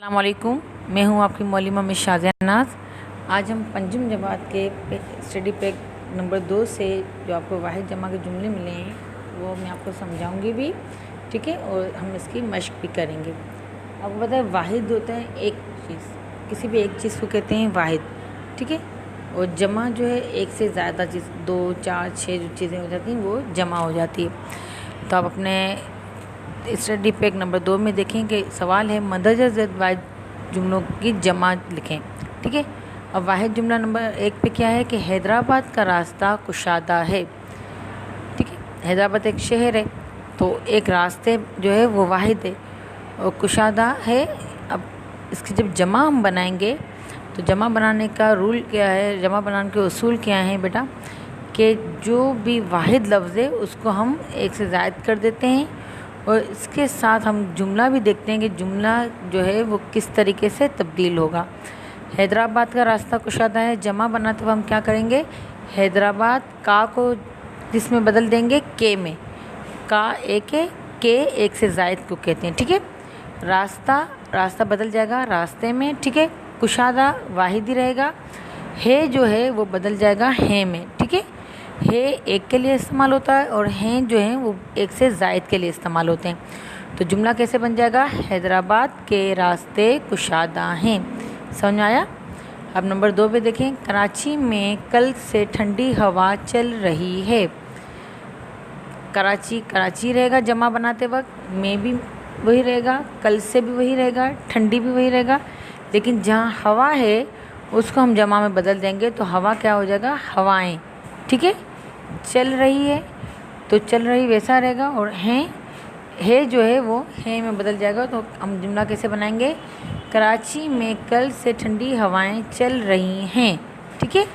अस्सलाम वालेकुम। मैं हूं आपकी मौलिमा मिस शाज़िया नाज़। आज हम पंचम जमात के स्टडी पैक नंबर 2 से जो आपको वाहिद जमा के जुमले मिले हैं वो मैं आपको समझाऊंगी भी, ठीक है, और हम इसकी मश्क भी करेंगे। आपको पता है वाहिद होता है एक चीज़, किसी भी एक चीज़ को कहते हैं वाहिद, ठीक है, और जमा जो है एक से ज़्यादा चीज़, 2, 4, 6 जो चीज़ें हो जाती हैं वो जमा हो जाती है। तो आप अपने स्टडी पैक नंबर 2 में देखें कि सवाल है मंदरजा ज़ेड वाहिद जुमलों की जमा लिखें, ठीक है। अब वाहिद जुमला नंबर 1 पे क्या है कि हैदराबाद का रास्ता कुशादा है, ठीक है। हैदराबाद एक शहर है, तो एक रास्ते जो है वो वाहिद है और कुशादा है। अब इसकी जब जमा हम बनाएंगे तो जमा बनाने का रूल क्या है, जमा बनाने के उसूल क्या हैं बेटा, कि जो भी वाहिद लफ्ज़ है उसको हम एक से ज़ायद कर देते हैं और इसके साथ हम जुमला भी देखते हैं कि जुमला जो है वो किस तरीके से तब्दील होगा। हैदराबाद का रास्ता कुशादा है, जमा बनाते हुए हम क्या करेंगे, हैदराबाद का को जिसमें बदल देंगे के में, का एक है, के एक से ज़ायद को कहते हैं, ठीक है। रास्ता बदल जाएगा रास्ते में, ठीक है। कुशादा वाहिद ही रहेगा, है जो है वो बदल जाएगा है में, ठीक है। है एक के लिए इस्तेमाल होता है और हैं जो हैं वो एक से ज़ायद के लिए इस्तेमाल होते हैं। तो जुमला कैसे बन जाएगा, हैदराबाद के रास्ते कुशादा हैं। समझ में आया। अब नंबर 2 पे देखें, कराची में कल से ठंडी हवा चल रही है। कराची रहेगा जमा बनाते वक्त, में भी वही रहेगा, कल से भी वही रहेगा, ठंडी भी वही रहेगा, लेकिन जहाँ हवा है उसको हम जमा में बदल देंगे तो हवा क्या हो जाएगा, हवाएं, ठीक है। चल रही है तो चल रही वैसा रहेगा और है जो है वो है में बदल जाएगा। तो हम जुमला कैसे बनाएंगे, कराची में कल से ठंडी हवाएं चल रही हैं, ठीक है।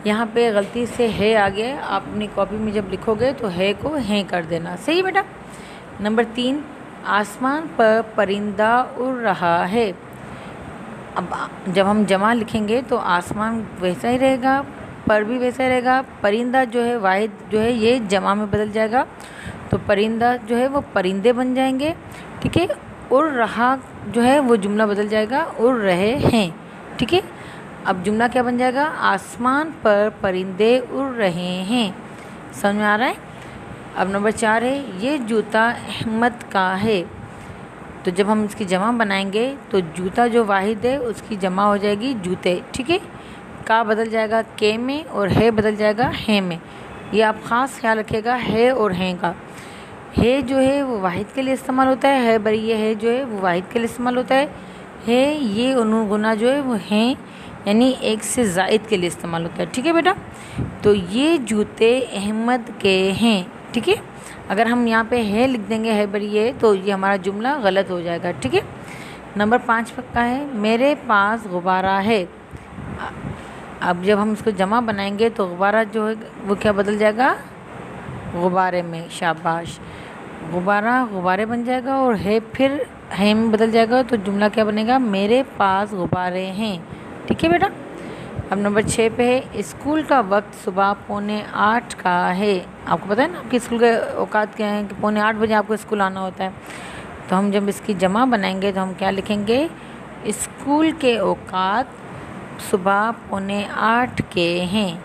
यहाँ पे गलती से है आ गया, आप अपनी कॉपी में जब लिखोगे तो है को हैं कर देना, सही बेटा। नंबर 3, आसमान पर परिंदा उड़ रहा है। अब जब हम जमा लिखेंगे तो आसमान वैसा ही रहेगा, पर भी वैसा ही रहेगा, परिंदा जो है वाहिद जो है ये जमा में बदल जाएगा तो परिंदा जो है वो परिंदे बन जाएंगे, ठीक है। उड़ रहा जो है वो जुमला बदल जाएगा उड़ रहे हैं, ठीक है। अब जुमला क्या बन जाएगा, आसमान पर परिंदे उड़ रहे हैं। समझ में आ रहा है। अब नंबर 4 है, ये जूता अहमद का है। तो जब हम इसकी जमा बनाएंगे तो जूता जो वाहिद है उसकी जमा हो जाएगी जूते, ठीक है। का बदल जाएगा के में और है बदल जाएगा है में। ये आप ख़ास ख्याल रखिएगा, है और हैं का। है जो है वो वाहिद के लिए इस्तेमाल होता है बरी ये है जो है वो वाहिद के लिए इस्तेमाल होता है ये गुना जो है वो हैं यानी एक से ज़ायद के लिए इस्तेमाल होता है, ठीक है बेटा। तो ये जूते अहमद के हैं, ठीक है। अगर हम यहाँ पे है लिख देंगे है बरी ये, तो ये हमारा जुमला गलत हो जाएगा, ठीक है। नंबर 5 का है, मेरे पास गुब्बारा है। अब जब हम इसको जमा बनाएंगे तो गुब्बारा जो है वो क्या बदल जाएगा, गुब्बारे में, शाबाश। गुब्बारे बन जाएगा और है फिर है में बदल जाएगा तो जुमला क्या बनेगा, मेरे पास गुब्बारे हैं, ठीक है बेटा। अब नंबर 6 पे है, स्कूल का वक्त सुबह 7:45 का है। आपको पता है ना आपके स्कूल के औकात क्या हैं कि 7:45 बजे आपको स्कूल आना होता है। तो हम जब इसकी जमा बनाएंगे तो हम क्या लिखेंगे, स्कूल के औकात सुबह 7:45 के हैं,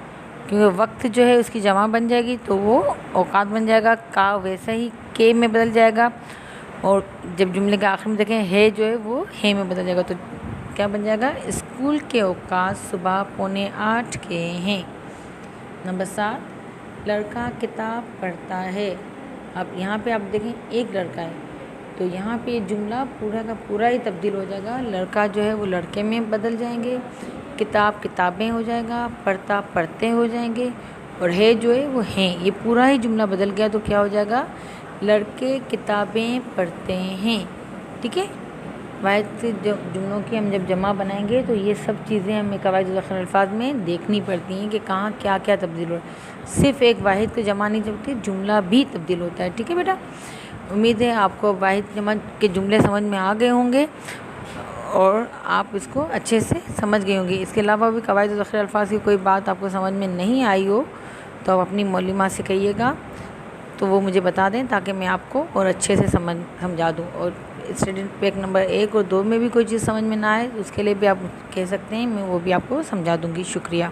क्योंकि वक्त जो है उसकी जमा बन जाएगी तो वो औकात बन जाएगा, का वैसा ही के में बदल जाएगा और जब जुमले के आखिर में देखें है जो है वो है में बदल जाएगा तो क्या बन जाएगा, स्कूल के औकात सुबह 7:45 के हैं। नंबर 7, लड़का किताब पढ़ता है। अब यहाँ पे आप देखें एक लड़का है तो यहाँ पे जुमला पूरा का पूरा ही तब्दील हो जाएगा। लड़का जो है वो लड़के में बदल जाएंगे, किताब किताबें हो जाएगा, पढ़ता पढ़ते हो जाएंगे और है जो है वो हैं, ये पूरा ही जुमला बदल गया तो क्या हो जाएगा, लड़के किताबें पढ़ते हैं, ठीक है। वाहिद से जुमलों की हम जब जमा बनाएंगे तो ये सब चीज़ें हमें कवायद अल्फाज में देखनी पड़ती हैं कि कहाँ क्या क्या तब्दील हो रहा है। सिर्फ एक वाहिद को जमा नहीं होती, जुमला भी तब्दील होता है, ठीक है बेटा। उम्मीद है आपको वाहिद जमा के जुमले समझ में आ गए होंगे और आप इसको अच्छे से समझ गए होंगे। इसके अलावा भी कवायद अल्फाज की कोई बात आपको समझ में नहीं आई हो तो आप अपनी मौलिमा से कहिएगा तो वो मुझे बता दें ताकि मैं आपको और अच्छे से समझा दूँ और स्टडी पैक नंबर 1 और 2 में भी कोई चीज़ समझ में ना आए तो उसके लिए भी आप कह सकते हैं, मैं वो भी आपको समझा दूँगी। शुक्रिया।